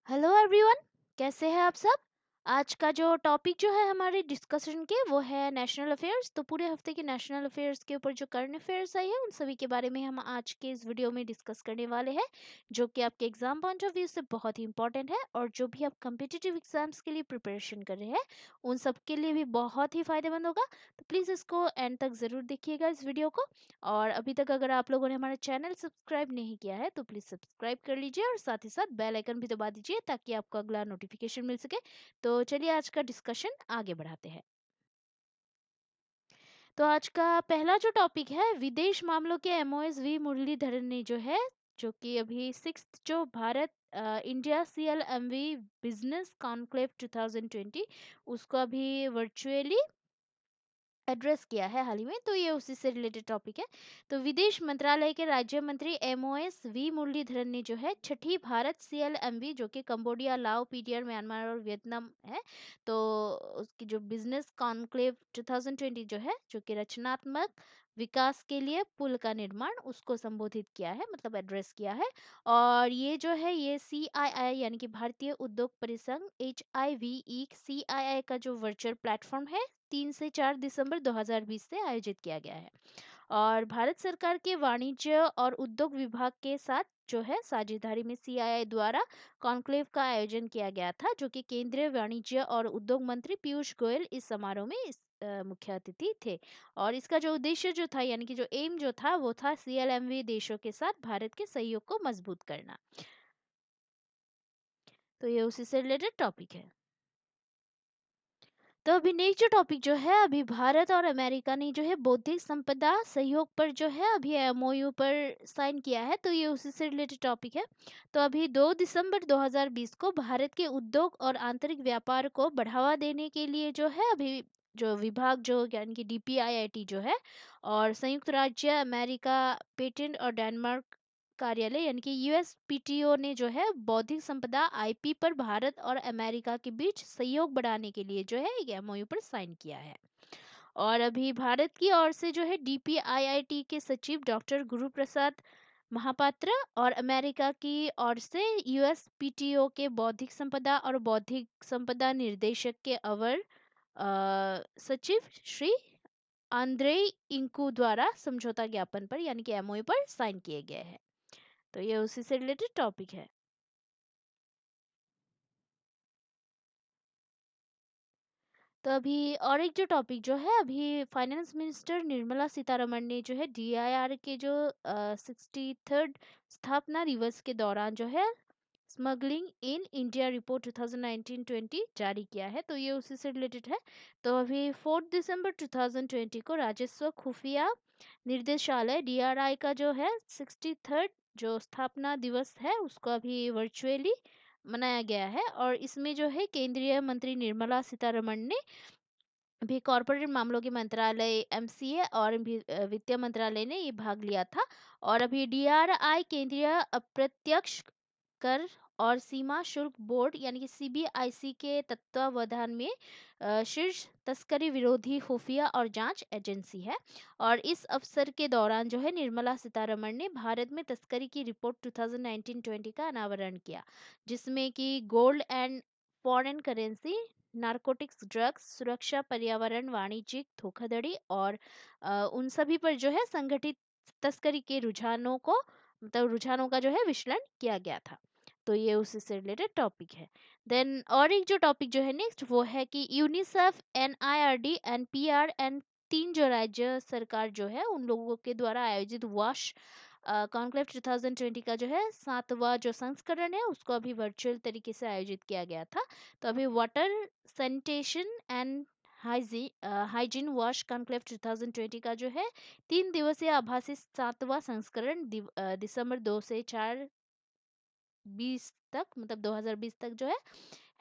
Hello everyone. कैसे हैं आप सब। आज का जो टॉपिक जो है हमारे डिस्कशन के वो है नेशनल अफेयर्स। तो पूरे हफ्ते के नेशनल अफेयर्स के ऊपर जो करंट अफेयर्स आई है उन सभी के बारे में हम आज के इस वीडियो में डिस्कस करने वाले हैं, जो कि आपके एग्जाम पॉइंट ऑफ व्यू से बहुत ही इंपॉर्टेंट है और जो भी आप कम्पिटिटिव एग्जाम्स के लिए प्रिपरेशन कर रहे हैं उन सब के लिए भी बहुत ही फायदेमंद होगा। तो प्लीज़ इसको एंड तक ज़रूर देखिएगा इस वीडियो को। और अभी तक अगर आप लोगों ने हमारा चैनल सब्सक्राइब नहीं किया है तो प्लीज़ सब्सक्राइब कर लीजिए और साथ ही साथ बेल आइकन भी दबा दीजिए ताकि आपको अगला नोटिफिकेशन मिल सके। तो चलिए आज का डिस्कशन आगे बढ़ाते हैं। तो आज का पहला जो टॉपिक है विदेश मामलों के एमओएस वी मुरलीधरन ने जो है, जो कि अभी सिक्स जो Bharat India CLMV business conclave 2020 उसको अभी वर्चुअली एड्रेस किया है हाल ही में। तो ये उसी से रिलेटेड टॉपिक है। तो विदेश मंत्रालय के राज्य मंत्री MOS वी मुरलीधरन ने जो है छठी भारत CLMV जो कि कंबोडिया, लाओ, पीडीआर, म्यांमार और वियतनाम है, तो उसकी जो बिजनेस कॉन्क्लेव 2020 जो है, जो कि रचनात्मक विकास के लिए पुल का निर्माण, उसको संबोधित किया है, मतलब एड्रेस किया है। और ये जो है ये CII यानी कि भारतीय उद्योग परिसंघ HIVE CII का जो वर्चुअल प्लेटफॉर्म है 3 से 4 दिसंबर 2020 से आयोजित किया गया है। और भारत सरकार के वाणिज्य और उद्योग विभाग के साथ जो है साझेदारी में CII द्वारा कॉन्क्लेव का आयोजन किया गया था, जो कि केंद्रीय वाणिज्य और उद्योग मंत्री पीयूष गोयल इस समारोह में मुख्य अतिथि थे। और इसका जो उद्देश्य जो था यानी कि जो एम जो था वो था CLMV देशों के साथ भारत के सहयोग को मजबूत करना। तो ये उसी से रिलेटेड टॉपिक है। तो अभी नेक्स्ट जो टॉपिक जो है, अभी भारत और अमेरिका ने जो है बौद्धिक संपदा सहयोग पर जो है अभी MOU पर साइन किया है। तो ये उसी से रिलेटेड टॉपिक है। तो अभी 2 दिसंबर 2020 को भारत के उद्योग और आंतरिक व्यापार को बढ़ावा देने के लिए जो है अभी जो विभाग जो यानी कि DPIIT जो है और संयुक्त राज्य अमेरिका पेटेंट और डेनमार्क कार्यालय यानी कि USPTO ने जो है बौद्धिक संपदा IP पर भारत और अमेरिका के बीच सहयोग बढ़ाने के लिए जो है एक MOU पर साइन किया है। और अभी भारत की ओर से जो है DPIIT के सचिव डॉक्टर गुरु प्रसाद महापात्र और अमेरिका की ओर से USPTO के बौद्धिक संपदा और बौद्धिक संपदा निर्देशक के अवर सचिव श्री आंद्रे इंकू द्वारा समझौता ज्ञापन पर यानी कि MOU पर साइन किए गए हैं। तो ये उसी से रिलेटेड टॉपिक है। तो अभी और एक जो टॉपिक जो है, अभी फाइनेंस मिनिस्टर निर्मला सीतारमण ने जो है DIR के जो 63rd स्थापना दिवस के दौरान जो है स्मगलिंग इन इंडिया रिपोर्ट 2019-20 जारी किया है। तो ये उसी से रिलेटेड है। तो अभी 4 दिसंबर 2020 को राजस्व खुफिया निर्देशालय DRI का जो है 63rd जो स्थापना दिवस है उसको अभी वर्चुअली मनाया गया है। और इसमें जो है केंद्रीय मंत्री निर्मला सीतारमण ने अभी कॉरपोरेट मामलों के मंत्रालय MCA और भी वित्त मंत्रालय ने ये भाग लिया था। और अभी DRI केंद्रीय अप्रत्यक्ष कर और सीमा शुल्क बोर्ड यानी कि CBIC के तत्वावधान में शीर्ष तस्करी विरोधी खुफिया और जांच एजेंसी है। और इस अवसर के दौरान जो है निर्मला सीतारमण ने भारत में तस्करी की रिपोर्ट 2019-20 का अनावरण किया, जिसमें कि gold and foreign currency, narcotics, drugs, सुरक्षा, पर्यावरण, वाणिज्यिक धोखाधड़ी और उन सभी पर जो है संगठित तस्करी के रुझानों को, मतलब रुझानों का जो है विश्लेषण किया गया था। तो ये उसी से रिलेटेड टॉपिक है। देन और एक जो टॉपिक जो है नेक्स्ट वो है कि यूनिसेफ, NIRD, NPR एंड तीन जो राज्य सरकार जो है उन लोगों के द्वारा आयोजित वाश कॉन्क्लेव 2020 का जो है 7वां जो संस्करण है उसको अभी वर्चुअल तरीके से आयोजित किया गया था। तो अभी water sanitation and hygiene wash conclave 2020 का जो है 3 दिवसीय आभासी 7वां संस्करण दिसंबर 2 से 4 20 तक, मतलब 2020 तक जो है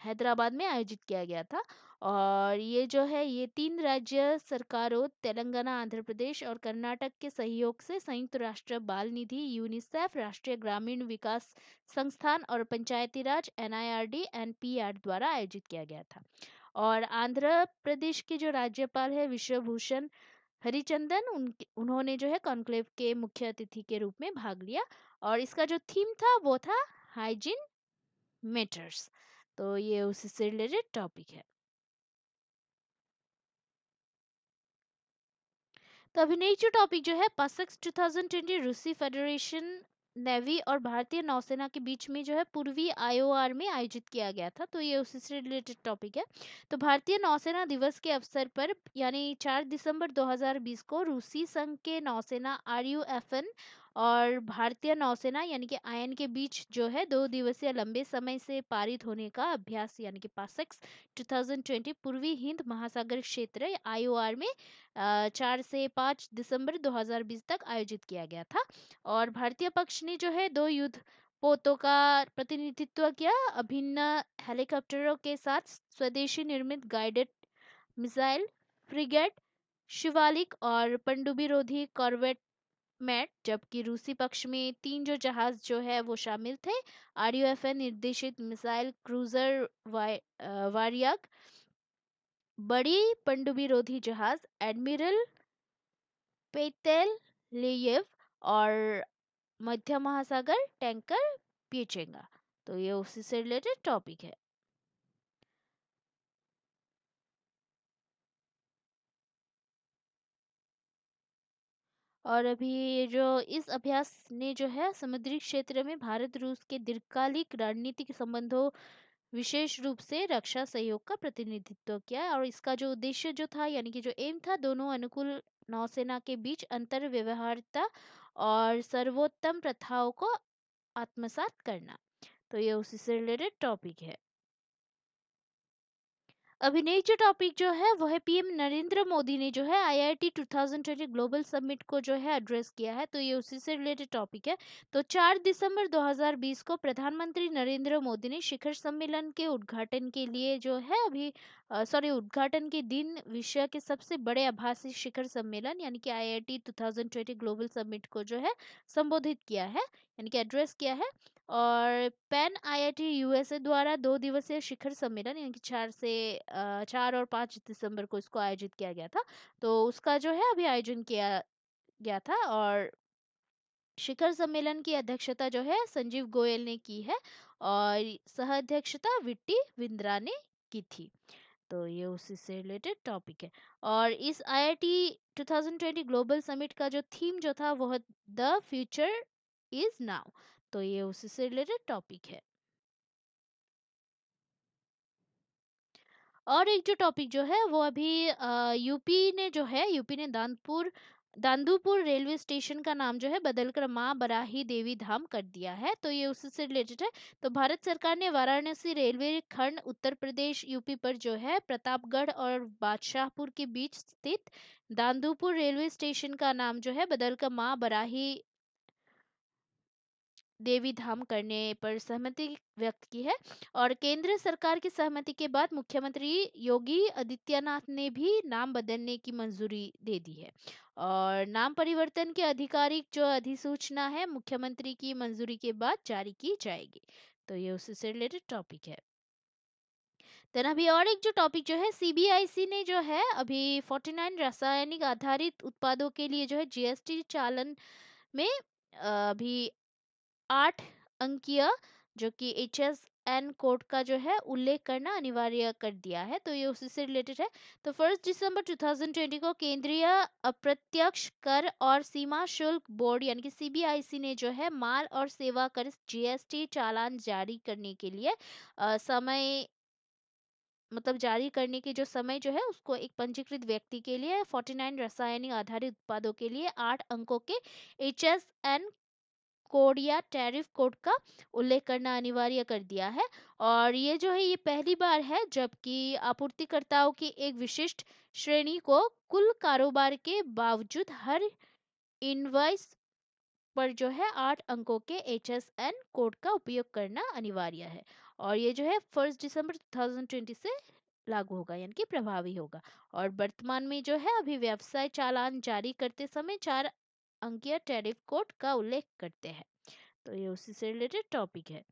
हैदराबाद में आयोजित किया गया था। और ये जो है ये तीन राज्य सरकारों तेलंगाना, आंध्र प्रदेश और कर्नाटक के सहयोग से संयुक्त राष्ट्र बाल निधि, यूनिसेफ, राष्ट्रीय ग्रामीण विकास संस्थान और पंचायती राज NIRD NPR द्वारा आयोजित किया गया था। और आंध्र प्रदेश के जो राज्यपाल है विश्वभूषण हरिचंदन उन्होंने जो है कॉन्क्लेव के मुख्य अतिथि के रूप में भाग लिया। और इसका जो थीम था वो था हाइजीन मैटर्स। तो ये उसी से रिलेटेड टॉपिक है। तो अभी नेक्स्ट जो टॉपिक जो है पासक्स 2020 रूसी फेडरेशन नेवी और भारतीय नौसेना के बीच में जो है पूर्वी आईओआर में आयोजित किया गया था। तो ये उसी से रिलेटेड टॉपिक है। तो भारतीय नौसेना दिवस के अवसर पर यानी 4 दिसंबर 2020 को रूसी संघ के नौसेना आरयूएफएन और भारतीय नौसेना यानी कि आयन के बीच जो है 2 दिवसीय लंबे समय से पारित होने का अभ्यास यानी कि पासक्स 2020 पूर्वी हिंद महासागर क्षेत्र आईओआर में 4 से 5 दिसंबर 2020 तक आयोजित किया गया था। और भारतीय पक्ष ने जो है 2 युद्ध पोतों का प्रतिनिधित्व किया, अभिन्न हेलीकॉप्टरों के साथ स्वदेशी निर्मित गाइडेड मिसाइल फ्रिगेट शिवालिक और पनडुब्बी रोधी कॉर्वेट मैट, जबकि रूसी पक्ष में 3 जो जहाज जो है वो शामिल थे, आरयूएफएन निर्देशित मिसाइल क्रूजर वारियाग, बड़ी पनडुब्बी रोधी जहाज एडमिरल पेतेल लेयेव और मध्य महासागर टैंकर पीचेंगा। तो ये उसी से रिलेटेड टॉपिक है। और अभी जो इस अभ्यास ने जो है समुद्री क्षेत्र में भारत रूस के दीर्घकालिक रणनीतिक संबंधों विशेष रूप से रक्षा सहयोग का प्रतिनिधित्व किया है। और इसका जो उद्देश्य जो था यानी कि जो एम था, दोनों अनुकूल नौसेना के बीच अंतर व्यवहार्यता और सर्वोत्तम प्रथाओं को आत्मसात करना। तो ये उसी से रिलेटेड टॉपिक है। अभी नेक्स्ट जो टॉपिक जो है वो है पीएम नरेंद्र मोदी ने जो है आईआईटी 2020 ग्लोबल समिट को जो है एड्रेस किया है। तो ये उसी से रिलेटेड टॉपिक है। तो 4 दिसंबर 2020 को प्रधानमंत्री नरेंद्र मोदी ने शिखर सम्मेलन के उद्घाटन के लिए जो है उद्घाटन के दिन विश्व के सबसे बड़े आभासी शिखर सम्मेलन यानी कि आईआईटी 2020 ग्लोबल समिट को जो है संबोधित किया है यानी कि एड्रेस किया है। और पैन आईआईटी यूएसए द्वारा 2 दिवसीय शिखर सम्मेलन यानी कि 4 और 5 दिसंबर को इसको आयोजित किया गया था। तो उसका जो है अभी आयोजन किया गया था। और शिखर सम्मेलन की अध्यक्षता जो है संजीव गोयल ने की है और सह अध्यक्षता विट्टी विंद्रा ने की थी। तो ये उसी से रिलेटेड टॉपिक है। और इस आईआईटी 2020 ग्लोबल समिट का जो थीम जो था वो द फ्यूचर इज नाउ। तो ये उसी से रिलेटेड टॉपिक है। और एक जो टॉपिक जो है वो अभी यूपी ने दांदूपुर रेलवे स्टेशन का नाम जो है बदलकर माँ बराही देवी धाम कर दिया है। तो ये उसी से रिलेटेड है। तो भारत सरकार ने वाराणसी रेलवे खंड उत्तर प्रदेश यूपी पर जो है प्रतापगढ़ और बादशाहपुर के बीच स्थित दांदूपुर रेलवे स्टेशन का नाम जो है बदलकर माँ बराही देवी धाम करने पर सहमति व्यक्त की है। और केंद्र सरकार की सहमति के बाद मुख्यमंत्री योगी आदित्यनाथ ने भी नाम बदलने की मंजूरी दे दी है। और नाम परिवर्तन की आधिकारिक जो अधिसूचना है मुख्यमंत्री की मंजूरी के बाद जारी की जाएगी। तो ये उससे से रिलेटेड टॉपिक है। देन अभी और एक जो टॉपिक जो है सीबीआईसी ने जो है अभी 49 रासायनिक आधारित उत्पादों के लिए जो है जीएसटी चालन में अभी 8 अंकीय जो कि HSN कोड का जो है उल्लेख करना अनिवार्य कर दिया है। तो ये उसी से रिलेटेड है। तो 1 दिसंबर 2020 को केंद्रीय अप्रत्यक्ष कर और सीमा शुल्क बोर्ड यानी कि सीबीआईसी ने जो है माल और सेवा कर जीएसटी चालान जारी करने के लिए समय जारी करने की जो समय जो है उसको एक पंजीकृत व्यक्ति के लिए 49 रासायनिक आधारित उत्पादों के लिए 8 अंकों के HSN कोड या टैरिफ कोड का उल्लेख करना अनिवार्य कर दिया है। और ये जो है ये पहली बार है जबकि आपूर्तिकर्ताओं की एक विशिष्ट श्रेणी को कुल कारोबार के बावजूद हर इनवॉइस पर जो है 8 अंकों के HSN कोड का उपयोग करना अनिवार्य है। और ये जो है 1 दिसंबर 2020 से लागू होगा यानी कि प्रभावी होगा। और वर्तमान में जो है अभी व्यवसाय चालान जारी करते समय 4 अंकीय टैरिफ कोड का उल्लेख करते हैं। तो ये उसी से रिलेटेड टॉपिक है।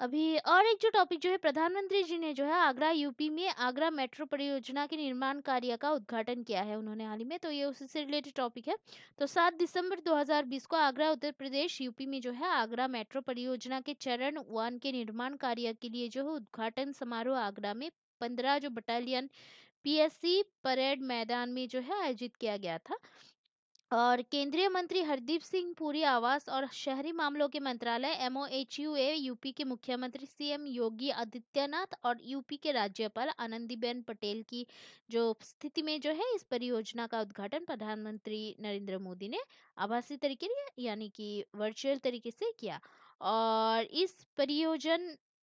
अभी और एक जो टॉपिक जो है, प्रधानमंत्री जी ने जो है आगरा यूपी में आगरा मेट्रो परियोजना के निर्माण कार्य का उद्घाटन किया है उन्होंने हाल ही में, तो ये उसी से रिलेटेड टॉपिक है। तो 7 दिसंबर 2020 को आगरा उत्तर प्रदेश यूपी में जो है आगरा मेट्रो परियोजना के चरण 1 के निर्माण कार्य के लिए जो है उद्घाटन समारोह आगरा में 15 जो बटालियन पीएससी परेड मैदान में जो है आयोजित किया गया था। और केंद्रीय मंत्री हरदीप सिंह पुरी, आवास और शहरी मामलों के मंत्रालय एमओएचयूए, यूपी के मुख्यमंत्री सीएम योगी आदित्यनाथ और यूपी के राज्यपाल आनंदीबेन पटेल की जो स्थिति में जो है इस परियोजना का उद्घाटन प्रधानमंत्री नरेंद्र मोदी ने आभासी तरीके यानी कि वर्चुअल तरीके से किया। और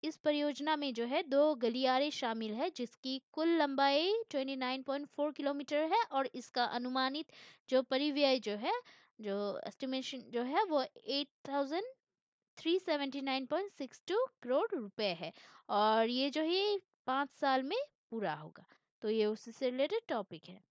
इस परियोजना में जो है 2 गलियारे शामिल है जिसकी कुल लंबाई 29.4 किलोमीटर है और इसका अनुमानित जो परिव्यय जो है, जो एस्टिमेशन जो है वो 8379.62 करोड़ रुपए है। और ये जो है 5 साल में पूरा होगा। तो ये उससे से रिलेटेड टॉपिक है।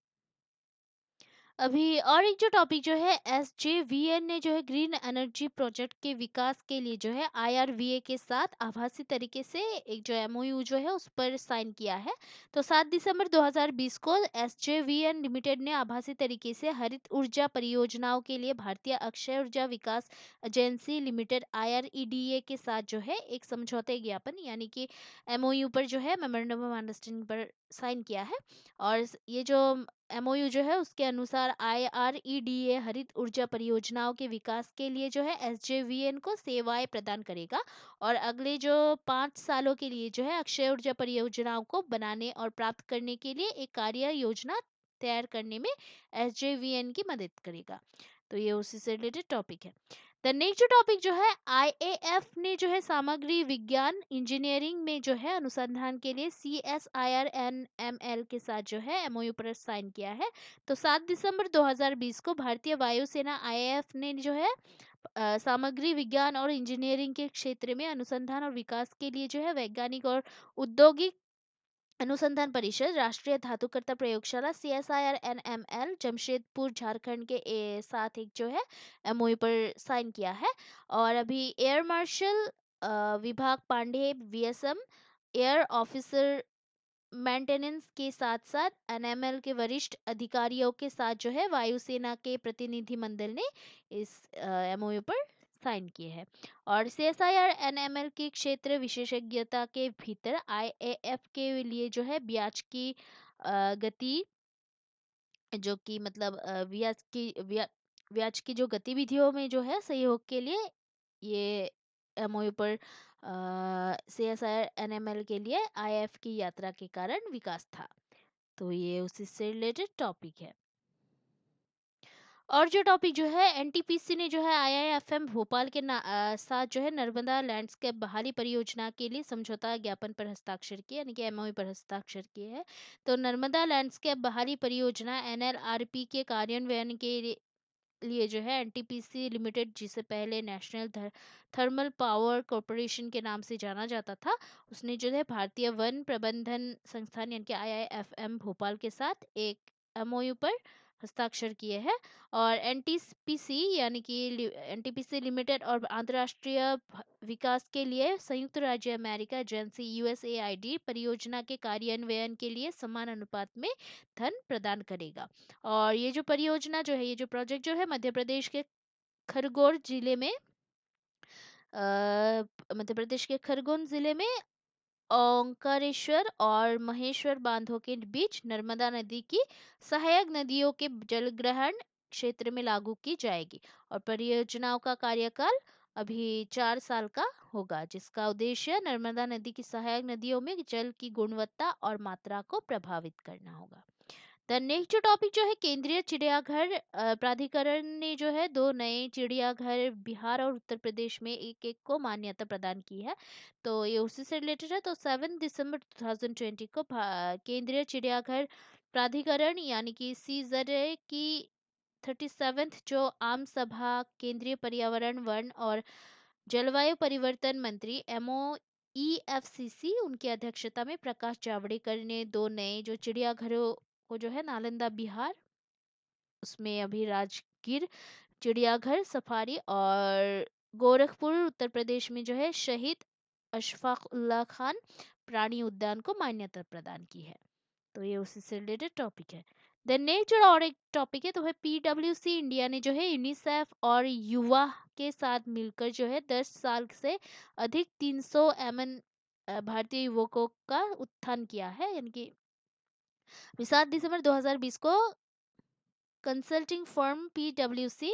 अभी और एक जो टॉपिक जो है, एसजेवीएन ने जो है ग्रीन एनर्जी प्रोजेक्ट के विकास के लिए जो है आईआरवीए के साथ आभासी तरीके से एक जो एमओयू जो है उस पर साइन किया है। तो 7 दिसंबर 2020 को एसजेवीएन लिमिटेड ने आभासी तरीके से हरित ऊर्जा परियोजनाओं के लिए भारतीय अक्षय ऊर्जा विकास एजेंसी लिमिटेड आईआरईडीए के साथ जो है एक समझौते ज्ञापन यानी कि एमओयू पर जो है मेमोरेंडम ऑफ अंडरस्टैंडिंग पर साइन किया है। और ये जो एमओयू जो है उसके अनुसार आईआरईडीए हरित ऊर्जा परियोजनाओं के विकास के लिए जो है एसजेवीएन को सेवाएं प्रदान करेगा और अगले जो 5 सालों के लिए जो है अक्षय ऊर्जा परियोजनाओं को बनाने और प्राप्त करने के लिए एक कार्य योजना तैयार करने में एसजेवीएन की मदद करेगा। तो ये उसी से रिलेटेड टॉपिक है। द नेक्स्ट जो टॉपिक जो है, आईएएफ ने जो है सामग्री विज्ञान इंजीनियरिंग में जो है अनुसंधान के लिए सीएसआईआर-एनएमएल के साथ जो है एमओयू पर साइन किया है। तो 7 दिसंबर 2020 को भारतीय वायुसेना आईएएफ ने जो है सामग्री विज्ञान और इंजीनियरिंग के क्षेत्र में अनुसंधान और विकास के लिए जो है वैज्ञानिक और औद्योगिक अनुसंधान परिषद, राष्ट्रीय धातुकर्ता प्रयोगशाला सीएसआईआर-एनएमएल जमशेदपुर झारखंड के साथ एक जो है एमओयू पर साइन किया है। और अभी air marshal Vibhag Pande VSM air officer maintenance के साथ साथ एनएमएल के वरिष्ठ अधिकारियों के साथ जो है वायुसेना के प्रतिनिधि मंडल ने इस एमओयू पर साइन किए हैं। और सीएसआईआर एनएमएल की क्षेत्र विशेषज्ञता के भीतर आईएएफ के लिए जो है गति जो कि मतलब ब्याज की जो गतिविधियों में जो है सहयोग के लिए ये एमओयू पर सीएसआईआर एनएमएल के लिए आईएफ की यात्रा के कारण विकास था। तो ये उसी से रिलेटेड टॉपिक है। और जो टॉपिक जो है, एनटीपीसी ने जो है आईआईएफएम भोपाल के साथ जो है नर्मदा लैंडस्केप बहाली परियोजना के लिए समझौता ज्ञापन पर हस्ताक्षर किए यानी कि एमओयू पर हस्ताक्षर किए हैं। तो नर्मदा लैंडस्केप बहाली परियोजना एनएलआरपी के कार्यान्वयन के लिए जो है एनटीपीसी लिमिटेड, जिसे पहले नेशनल थर्मल पावर कॉरपोरेशन के नाम से जाना जाता था, उसने जो है भारतीय वन प्रबंधन संस्थान यानी कि आईआईएफएम भोपाल के साथ एक एमओयू पर हस्ताक्षर किए हैं। और एनटीपीसी यानी कि एनटीपीसी लिमिटेड और अंतर्राष्ट्रीय विकास के लिए संयुक्त राज्य अमेरिका एजेंसी यूएसएआईडी परियोजना के कार्यान्वयन के लिए समान अनुपात में धन प्रदान करेगा। और ये जो परियोजना जो है, ये जो प्रोजेक्ट जो है मध्य प्रदेश के खरगोन जिले में मध्य प्रदेश के खरगोन जिले में ओंकारेश्वर और महेश्वर बांधों के बीच नर्मदा नदी की सहायक नदियों के जलग्रहण क्षेत्र में लागू की जाएगी। और परियोजनाओं का कार्यकाल अभी 4 साल का होगा, जिसका उद्देश्य नर्मदा नदी की सहायक नदियों में जल की गुणवत्ता और मात्रा को प्रभावित करना होगा। द नेक्स्ट जो टॉपिक जो है, केंद्रीय चिड़ियाघर प्राधिकरण ने जो है 2 नए चिड़ियाघर बिहार और उत्तर प्रदेश में एक एक को मान्यता प्रदान की है। तो ये उसी से रिलेटेड है। तो 7 दिसंबर 2020 को केंद्रीय चिड़ियाघर प्राधिकरण यानी कि सीजरे की 37th जो आम सभा केंद्रीय पर्यावरण वन और जलवायु परिवर्तन मंत्री एमओ ईएफसीसी उनकी अध्यक्षता में प्रकाश जावड़ेकर ने 2 नए जो चिड़ियाघरों को जो है नालंदा बिहार, उसमें अभी राजगीर चिड़ियाघर सफारी, और गोरखपुर उत्तर प्रदेश में जो है शहीद अशफाक उल्लाह खान प्राणी उद्यान को मान्यता प्रदान की है। तो ये उसी से रिलेटेड टॉपिक है। देन नेक्स्ट जो और एक टॉपिक है तो है पीडब्ल्यूसी इंडिया ने जो है यूनिसेफ और युवा के साथ मिलकर जो है 10 साल से अधिक 300 एमएन भारतीय युवकों का उत्थान किया है, यानी कि 7 दिसंबर 2020 को कंसल्टिंग फर्म पीडब्ल्यूसी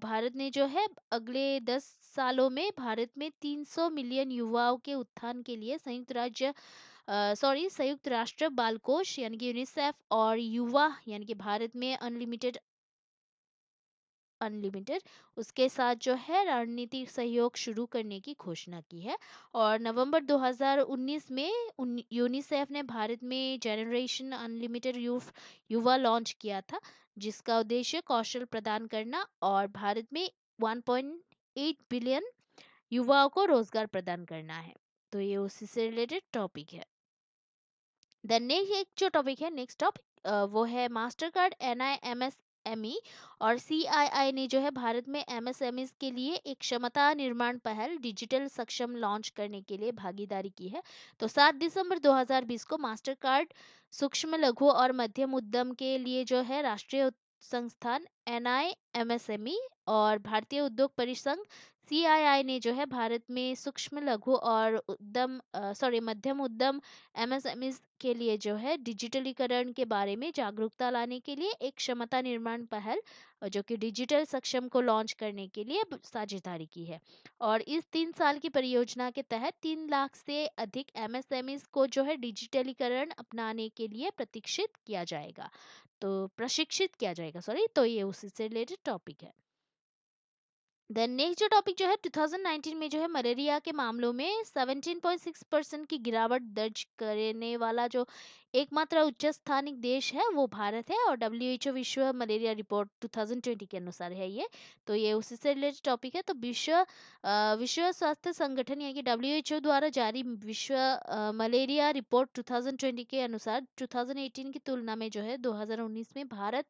भारत ने जो है अगले 10 सालों में भारत में 300 मिलियन युवाओं के उत्थान के लिए संयुक्त राष्ट्र बाल कोष यानी कि यूनिसेफ और युवा यानी कि भारत में अनलिमिटेड उसके साथ जो है रणनीतिक सहयोग शुरू करने की घोषणा की है। और नवंबर 2019 में यूनिसेफ ने भारत में जनरेशन अनलिमिटेड युवा लॉन्च किया था, जिसका उद्देश्य कौशल प्रदान करना और भारत में 1.8 बिलियन युवाओं को रोजगार प्रदान करना है। तो ये उसी से रिलेटेड टॉपिक है। देन नेक्स्ट एक जो टॉपिक है, नेक्स्ट टॉपिक वो है मास्टर कार्ड एनआईएमएसएमई और सीआईआई ने जो है भारत में एमएसएमई के लिए एक क्षमता निर्माण पहल डिजिटल सक्षम लॉन्च करने के लिए भागीदारी की है। तो 7 दिसंबर 2020 को मास्टर कार्ड सूक्ष्म लघु और मध्यम उद्यम के लिए जो है राष्ट्रीय संस्थान एनआईएमएसएमई और भारतीय उद्योग परिसंघ सीआईआई ने जो है भारत में सूक्ष्म लघु और मध्यम उद्यम एमएसएमईज के लिए जो है डिजिटलीकरण के बारे में जागरूकता लाने के लिए एक क्षमता निर्माण पहल जो कि डिजिटल सक्षम को लॉन्च करने के लिए साझेदारी की है। और इस 3 साल की परियोजना के तहत 3 लाख से अधिक एमएसएमईज को जो है डिजिटलीकरण अपनाने के लिए प्रशिक्षित किया जाएगा सॉरी। तो ये उसी से रिलेटेड टॉपिक है। देन नेक्स्ट जो टॉपिक जो है 2019 में जो है मलेरिया के मामलों में 17.6% की गिरावट दर्ज करने वाला जो एकमात्र उच्च स्थानिक देश है वो भारत है। और डब्ल्यूएचओ विश्व मलेरिया रिपोर्ट 2020 के अनुसार है ये। तो ये उसी से रिलेटेड टॉपिक है। तो विश्व स्वास्थ्य संगठन यानी कि डब्ल्यूएचओ द्वारा जारी विश्व मलेरिया रिपोर्ट 2020 के अनुसार 2018 की तुलना में जो है 2019 में भारत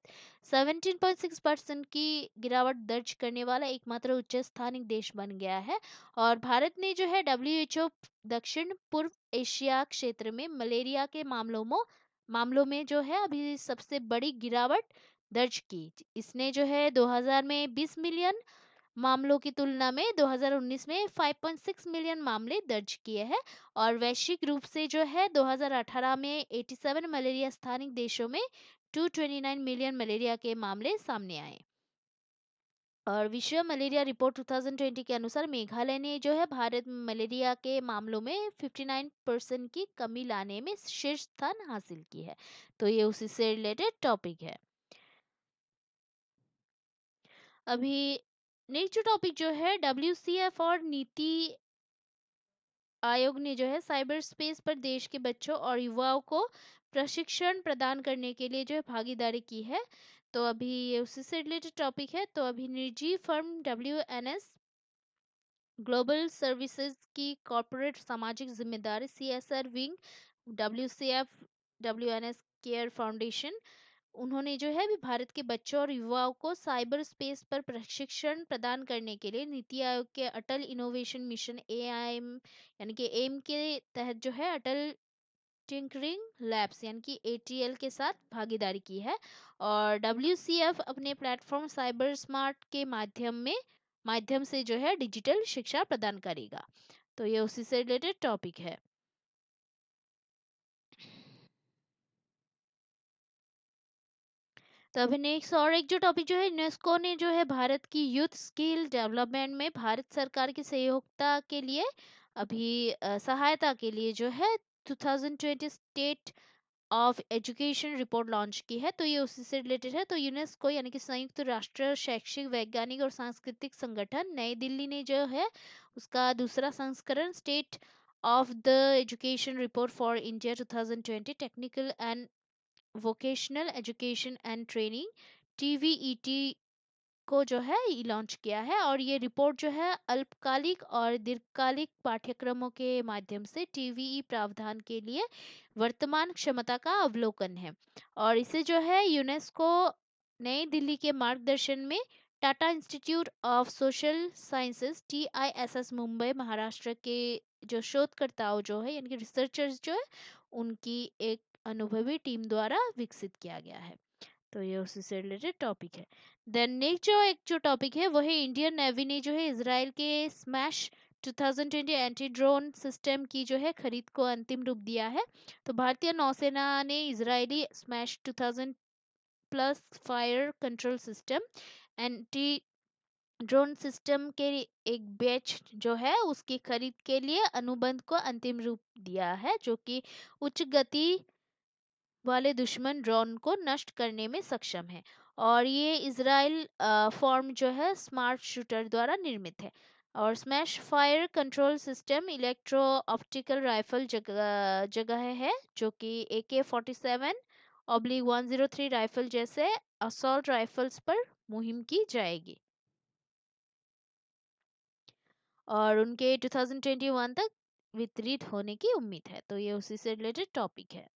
17.6% की गिरावट दर्ज करने वाला एकमात्र उच्च स्थानिक देश बन गया है। और भारत ने जो है डब्ल्यूएचओ दक्षिण पूर्व एशिया क्षेत्र में मलेरिया के मामलों में जो है अभी सबसे बड़ी गिरावट दर्ज की। इसने जो है 2000 में 20 मिलियन मामलों की तुलना में 2019 में 5.6 मिलियन मामले दर्ज किए हैं। और वैश्विक रूप से जो है 2018 में 87 मलेरिया स्थानिक देशों में 229 मिलियन मलेरिया के मामले सामने आए। और विश्व मलेरिया रिपोर्ट 2020 के अनुसार मेघालय ने जो है भारत में मलेरिया के मामलों में 59% की कमी लाने में शीर्ष स्थान हासिल की है। तो ये उसी से रिलेटेड टॉपिक है। अभी नेक्स्ट टॉपिक जो है डब्ल्यूसीएफ और नीति आयोग ने जो है साइबर स्पेस पर देश के बच्चों और युवाओं को प्रशिक्षण प्रदान करने के लिए जो है भागीदारी की है। तो अभी ये उसी से रिलेटेड टॉपिक है। तो अभी निजी फर्म डब्ल्यूएनएस ग्लोबल सर्विसेज की कॉर्पोरेट सामाजिक जिम्मेदारी CSR wing WCF WNS care foundation उन्होंने जो है अभी भारत के बच्चों और युवाओं को साइबर स्पेस पर प्रशिक्षण प्रदान करने के लिए नीति आयोग के अटल इनोवेशन मिशन एआईएम यानी कि एम के तहत जो है अटल टिंकरिंग लैब्स यानी कि एटीएल के साथ भागीदारी की है। और डब्ल्यूसीएफ अपने प्लेटफॉर्म साइबर स्मार्ट के माध्यम से जो है डिजिटल शिक्षा प्रदान करेगा। तो ये उसी से रिलेटेड टॉपिक है। तो अभी नेक्स्ट और एक जो टॉपिक जो है यूनेस्को ने जो है भारत की यूथ स्किल डेवलपमेंट में भारत सरकार की सहयोगिता के लिए सहायता के लिए जो है 2020 state of education report launch की है। तो ये उसी से रिलेटेड है। तो यूनेस्को यानी कि संयुक्त राष्ट्र शैक्षिक वैज्ञानिक और सांस्कृतिक संगठन नई दिल्ली ने जो है उसका दूसरा संस्करण state of the education report for India 2020 technical and vocational education and training TVET को जो है लॉन्च किया है। और ये रिपोर्ट जो है अल्पकालिक और दीर्घकालिक पाठ्यक्रमों के माध्यम से टीवीई प्रावधान के लिए वर्तमान क्षमता का अवलोकन है। और इसे जो है यूनेस्को नई दिल्ली के मार्गदर्शन में Tata institute of social sciences TISS Mumbai Maharashtra के जो शोधकर्ताओं जो है यानी कि रिसर्चर्स जो है उनकी एक अनुभवी टीम द्वारा विकसित किया गया है। तो ये उसी से रिलेटेड टॉपिक है। देन नेक्स्ट जो एक जो टॉपिक है वो है इंडियन नेवी ने जो है इसराइल के स्मैश 2020 एंटी ड्रोन सिस्टम की जो है खरीद को अंतिम रूप दिया है। तो भारतीय नौसेना ने Israeli smash 2000 plus fire control system anti drone system के एक बैच जो है उसकी खरीद के लिए अनुबंध को अंतिम रूप दिया है, जो कि उच्च गति वाले दुश्मन ड्रोन को नष्ट करने में सक्षम है। और ये इसराइल फॉर्म जो है स्मार्ट शूटर द्वारा निर्मित है। और smash fire control system electro optical rifle जगह जगह है, जो कि AK-47/103 राइफल जैसे असॉल्ट राइफल्स पर मुहिम की जाएगी और उनके 2021 तक वितरित होने की उम्मीद है। तो ये उसी से रिलेटेड टॉपिक है।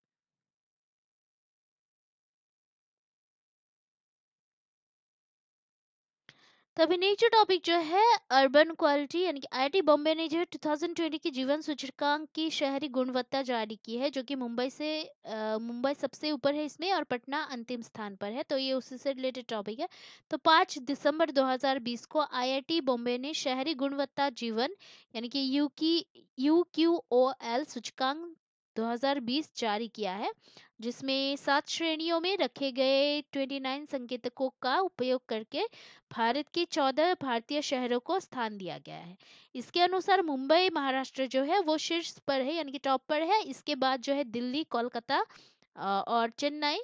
तो अभी नेक्स्ट जो टॉपिक जो है अर्बन क्वालिटी यानी कि IIT बॉम्बे ने जो है 2020 की जीवन सूचकांक की शहरी गुणवत्ता जारी की है, जो कि मुंबई सबसे ऊपर है इसमें और पटना अंतिम स्थान पर है। तो ये उसी से रिलेटेड टॉपिक है। तो 5 दिसंबर 2020 को IIT बॉम्बे ने शहरी गुणवत्ता जीवन यानी कि UQOL सूचकांक 2020 जारी किया है, जिसमें 7 श्रेणियों में रखे गए 29 संकेतकों का उपयोग करके भारत के 14 भारतीय शहरों को स्थान दिया गया है। इसके अनुसार मुंबई महाराष्ट्र जो है वो शीर्ष पर है यानी कि टॉप पर है। इसके बाद जो है दिल्ली, कोलकाता और चेन्नई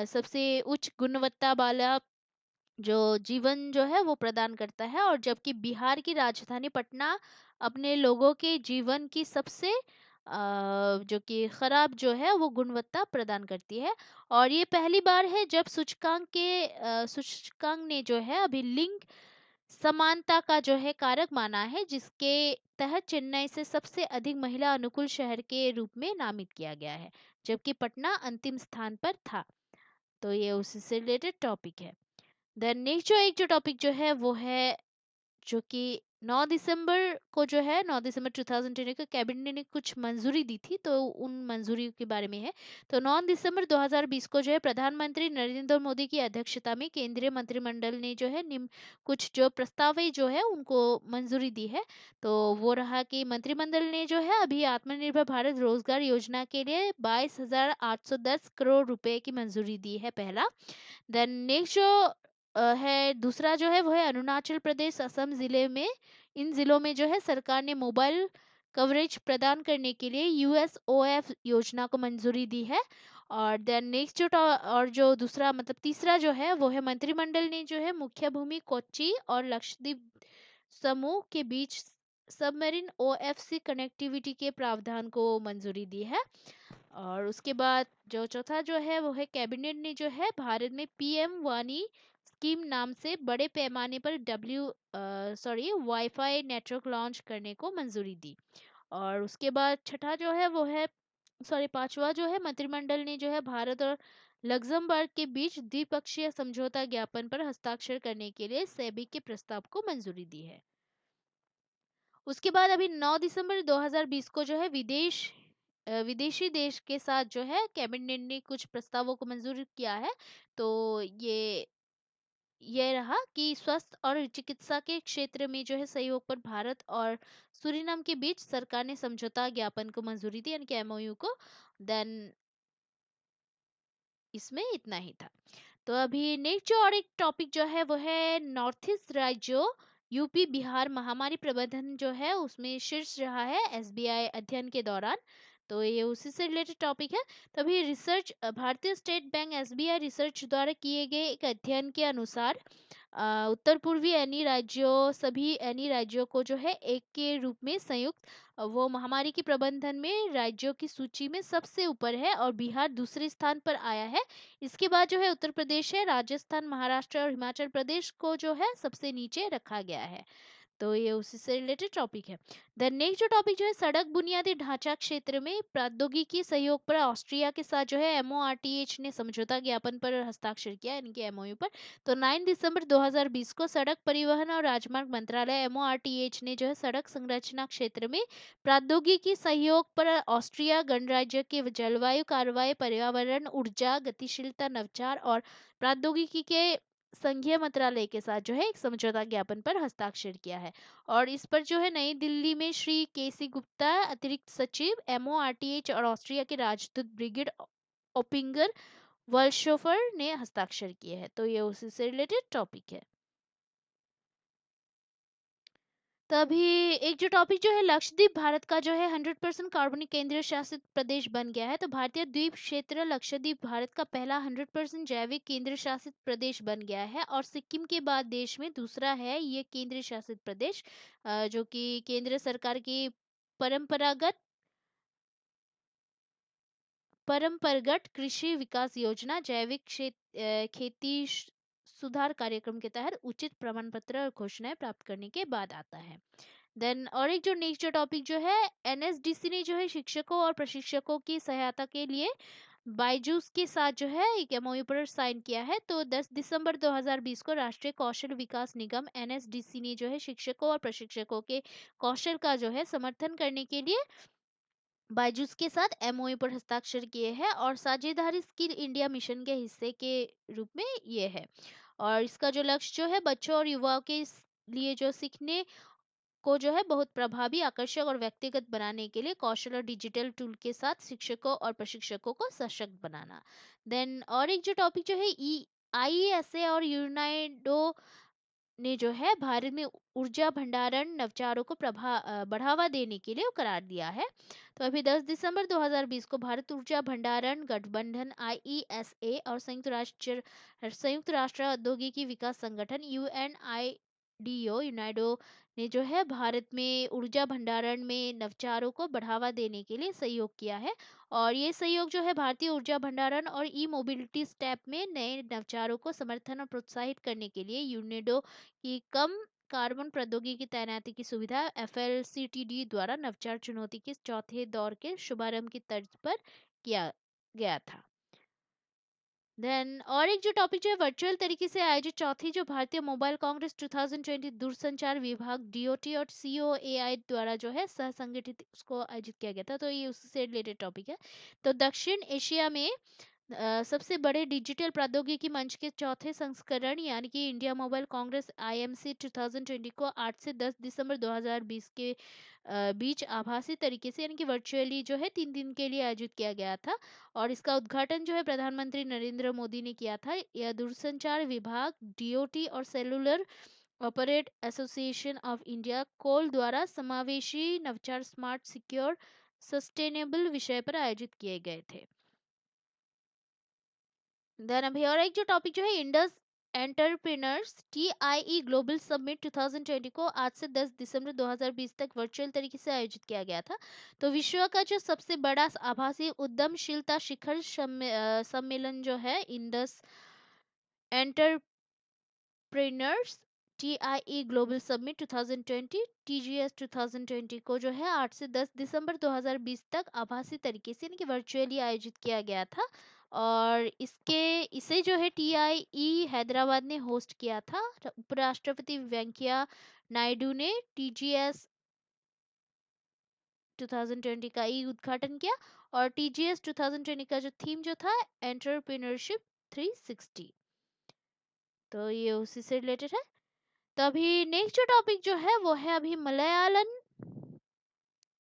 सबसे उच्च गुणवत्ता वाला जो जीवन जो है वो प्रदान करता है, और जबकि बिहार की राजधानी पटना अपने लोगों के जीवन की सबसे जो कि खराब जो है वो गुणवत्ता प्रदान करती है। और ये पहली बार है जब सूचकांक ने जो है अभी लिंग समानता का जो है कारक माना है, जिसके तहत चेन्नई से सबसे अधिक महिला अनुकूल शहर के रूप में नामित किया गया है, जबकि पटना अंतिम स्थान पर था। तो ये उसी से रिलेटेड टॉपिक है। देन नेक्स्ट जो एक जो टॉपिक जो है वो है जो कि 9 दिसंबर को जो है 9 दिसंबर 2020 को कैबिनेट ने कुछ मंजूरी दी थी, तो उन मंजूरी के बारे में है। तो 9 दिसंबर 2020 को जो है प्रधानमंत्री नरेंद्र मोदी की अध्यक्षता में केंद्रीय मंत्रिमंडल ने जो है निम्न कुछ जो प्रस्ताव जो है उनको मंजूरी दी है। तो वो रहा कि मंत्रिमंडल ने जो है अभी आत्मनिर्भर भारत रोजगार योजना के लिए 22,810 करोड़ रुपए की मंजूरी दी है, पहला। देन नेक्स्ट जो है दूसरा जो है वो है अरुणाचल प्रदेश, असम जिले में इन जिलों में जो है सरकार ने मोबाइल कवरेज प्रदान करने के लिए USOF योजना को मंजूरी दी है। और देन नेक्स्ट और जो दूसरा मतलब तीसरा जो है वो है मंत्रिमंडल ने जो है मुख्य भूमि कोच्चि और लक्षद्वीप समूह के बीच सबमरीन OFC कनेक्टिविटी के प्रावधान को मंजूरी दी है। और उसके बाद जो चौथा जो है वो है कैबिनेट ने जो है भारत में PM वानी स्कीम नाम से बड़े पैमाने पर वाईफाई नेटवर्क लॉन्च करने को मंजूरी दी। और उसके बाद छठा जो है वो है पांचवा जो है मंत्रिमंडल ने जो है भारत और लग्जमबर्ग के बीच द्विपक्षीय समझौता ज्ञापन पर हस्ताक्षर करने के लिए सेबी के प्रस्ताव को मंजूरी दी है। उसके बाद अभी 9 दिसंबर 2020 को जो है विदेशी देश के साथ जो है कैबिनेट ने कुछ प्रस्तावों को मंजूर किया है। तो ये रहा कि स्वास्थ्य और चिकित्सा के क्षेत्र में जो है सहयोग पर भारत और सूरीनाम के बीच सरकार ने समझौता ज्ञापन को मंजूरी दी यानी कि MOU को। देन इसमें इतना ही था। तो अभी नेक्स्ट जो और एक टॉपिक जो है वो है नॉर्थ ईस्ट राज्यों यूपी बिहार महामारी प्रबंधन जो है उसमें शीर्ष रहा है SBI अध्ययन के दौरान। तो ये उसी से रिलेटेड टॉपिक है। तभी भारतीय स्टेट बैंक SBI रिसर्च द्वारा किए गए एक अध्ययन के अनुसार उत्तर पूर्वी सभी एनी राज्यों को जो है एक के रूप में संयुक्त वो महामारी की प्रबंधन में राज्यों की सूची में सबसे ऊपर है और बिहार दूसरे स्थान पर आया है। इसके बाद जो है उत्तर प्रदेश है, राजस्थान, महाराष्ट्र और हिमाचल प्रदेश को जो है सबसे नीचे रखा गया है। तो ये उसी से रिलेटेड टॉपिक है। देन नेक्स्ट जो टॉपिक जो है, सड़क बुनियादी ढांचा क्षेत्र में प्रौद्योगिकी सहयोग पर ऑस्ट्रिया के साथ जो है एमओआरटीएच ने समझौता ज्ञापन पर हस्ताक्षर किया, इनके एमओयू पर। तो 9 दिसंबर 2020 को सड़क परिवहन और राजमार्ग मंत्रालय एमओआरटीएच ने जो है सड़क संरचना क्षेत्र में प्रौद्योगिकी सहयोग पर ऑस्ट्रिया गणराज्य के जलवायु कार्रवाई, पर्यावरण, ऊर्जा, गतिशीलता, नवाचार और प्रौद्योगिकी के संघीय मंत्रालय के साथ जो है एक समझौता ज्ञापन पर हस्ताक्षर किया है। और इस पर जो है नई दिल्ली में श्री केसी गुप्ता, अतिरिक्त सचिव एमओआरटीएच और ऑस्ट्रिया के राजदूत ब्रिगिड ओपिंगर वर्शोफर ने हस्ताक्षर किए हैं। तो ये उसी से रिलेटेड टॉपिक है। तभी एक जो टॉपिक जो है, लक्षद्वीप भारत का जो है 100% कार्बनिक केंद्रीय शासित प्रदेश बन गया है। तो भारतीय द्वीप क्षेत्र लक्षद्वीप भारत का पहला 100% जैविक केंद्र शासित प्रदेश बन गया है और सिक्किम के बाद देश में दूसरा है ये केंद्र शासित प्रदेश, जो कि केंद्र सरकार की परंपरागत परंपरागत कृषि विकास योजना जैविक खेती सुधार कार्यक्रम के तहत उचित प्रमाण पत्र और घोषणाएं प्राप्त करने के बाद आता है। देन और एक जो नेक्स्ट जो टॉपिक जो है, एनएसडीसी ने जो है शिक्षकों और प्रशिक्षकों की सहायता के लिए बायजूस के साथ जो है एक एमओयू पर साइन किया है। तो 10 दिसंबर 2020 को राष्ट्रीय कौशल विकास निगम एनएसडीसी ने जो है शिक्षकों और प्रशिक्षकों के कौशल का जो है समर्थन करने के लिए बायजूस के साथ एमओयू पर हस्ताक्षर किए हैं और साझेदारी स्किल इंडिया मिशन के हिस्से के रूप में ये है। और इसका जो लक्ष्य जो है बच्चों और युवाओं के लिए जो सीखने को जो है बहुत प्रभावी, आकर्षक और व्यक्तिगत बनाने के लिए कौशल और डिजिटल टूल के साथ शिक्षकों और प्रशिक्षकों को सशक्त बनाना। देन और एक जो टॉपिक जो है, ई आईएसए और यूनाइडो ने जो है भारत में ऊर्जा भंडारण नवाचारों को बढ़ावा देने के लिए करार दिया है। तो अभी 10 दिसंबर 2020 को भारत ऊर्जा भंडारण गठबंधन आईईएसए और संयुक्त राष्ट्र औद्योगिकी विकास संगठन यूएनआईडीओ यूनाइडो ने जो है भारत में ऊर्जा भंडारण में नवाचारों को बढ़ावा देने के लिए सहयोग किया है। और ये सहयोग जो है भारतीय ऊर्जा भंडारण और ई मोबिलिटी स्टेप में नए नवाचारों को समर्थन और प्रोत्साहित करने के लिए यूनेडो की कम कार्बन प्रौद्योगिकी की तैनाती की सुविधा एफएलसीटीडी द्वारा नवाचार चुनौती के चौथे दौर के शुभारंभ की तर्ज पर किया गया था। देन और एक जो टॉपिक जो है, वर्चुअल तरीके से आयोजित चौथी जो भारतीय मोबाइल कांग्रेस 2020 दूरसंचार विभाग डीओटी और सीओएआई द्वारा जो है सह संगठित उसको आयोजित किया गया था। तो ये उससे रिलेटेड टॉपिक है। तो दक्षिण एशिया में सबसे बड़े डिजिटल प्रौद्योगिकी मंच के चौथे संस्करण यानी कि इंडिया मोबाइल कांग्रेस आईएमसी 2020 को 8 से 10 दिसंबर 2020 के बीच आभासी तरीके से यानी कि वर्चुअली जो है 3 दिन के लिए आयोजित किया गया था। और इसका उद्घाटन जो है प्रधानमंत्री नरेंद्र मोदी ने किया था। यह दूरसंचार विभाग डीओटी और cellular operate association of India कोल द्वारा समावेशी नवचार स्मार्ट सिक्योर सस्टेनेबल विषय पर आयोजित किए गए थे। देन अभी और एक जो टॉपिक जो है, Indus entrepreneurs TiE global summit 2020 को 8 से 10 दिसंबर 2020 तक वर्चुअल तरीके से आयोजित किया गया था। तो विश्व का जो सबसे बड़ा आभासी उद्यमशीलता शिखर सम्मेलन जो है Indus entrepreneurs TiE global summit 2020 TGS 2020 को जो है 8 से 10 दिसंबर 2020 तक आभासी तरीके से यानी कि वर्चुअली आयोजित किया गया था। और इसे जो है टीआईई हैदराबाद ने होस्ट किया था। उपराष्ट्रपति वेंकैया नायडू ने टीजीएस 2020 का ई उद्घाटन किया। और टीजीएस 2020 का जो थीम जो था, एंटरप्रेन्योरशिप 360। तो ये उसी से रिलेटेड है। तो अभी नेक्स्ट जो टॉपिक जो है वो है अभी मलयालम,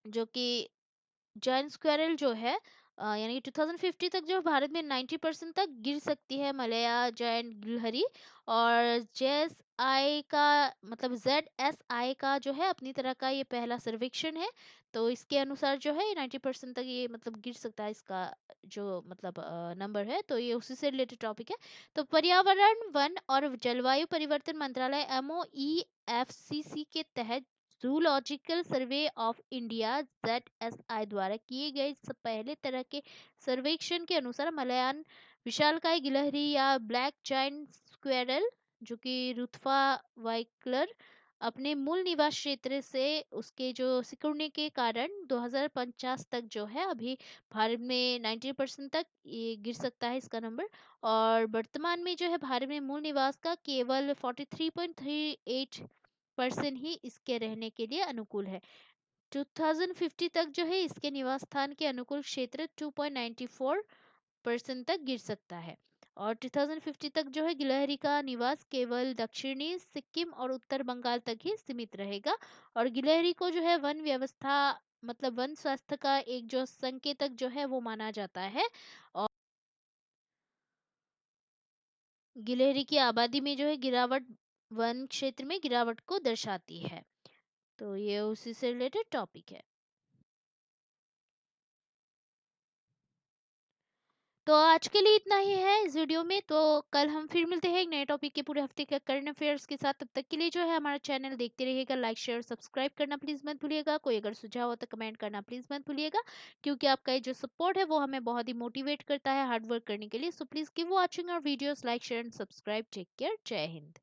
जो कि जॉन स्क्वेरल जो है यानी 2050 तक जो भारत में 90% तक गिर सकती है मलया जॉइंट गिलहरी। और जेएस आई का मतलब ZSI का जो है अपनी तरह का ये पहला सर्वेक्षण है। तो इसके अनुसार जो है 90% तक ये मतलब गिर सकता है इसका जो मतलब नंबर है। तो ये उसी से रिलेटेड टॉपिक है। तो पर्यावरण वन और जलवायु परिवर्तन मंत्रालय MOEFCC के तहत zoological survey of India ZSI द्वारा किए गए पहले तरह के सर्वेक्षण के अनुसार मलयान विशालकाय गिलहरी या ब्लैक जायंट स्क्वेरल जो कि रुथफा वाइकलर अपने मूल निवास क्षेत्र से उसके जो सिकुड़ने के कारण 2050 तक जो है अभी भारत में 90% तक ये गिर सकता है इसका नंबर। और वर्तमान में जो है भारत में मूल निवास का केवल 43.38% ही इसके रहने के लिए अनुकूल है। 2050 तक जो है इसके निवास स्थान के अनुकूल क्षेत्र 2.94% तक गिर सकता है। और 2050 तक जो है गिलहरी का निवास केवल दक्षिणी सिक्किम और उत्तर बंगाल तक ही सीमित रहेगा। और गिलहरी को जो है वन व्यवस्था मतलब वन स्वास्थ्य का एक जो संकेतक जो है वो माना जाता है। और गिलहरी की आबादी में जो है गिरावट वन क्षेत्र में गिरावट को दर्शाती है। तो ये उसी से रिलेटेड टॉपिक है। तो आज के लिए इतना ही है इस वीडियो में। तो कल हम फिर मिलते हैं एक नए टॉपिक के पूरे हफ्ते के करंट अफेयर्स के साथ। तब तक के लिए जो है हमारा चैनल देखते रहिएगा, लाइक शेयर सब्सक्राइब करना प्लीज मत भूलिएगा। कोई अगर सुझाव हो तो कमेंट करना प्लीज मत भूलिएगा, क्योंकि आपका ये जो सपोर्ट है वो हमें बहुत ही मोटिवेट करता है हार्ड वर्क करने के लिए। So please keep watching our videos, like share and subscribe. Take care, Jai Hind.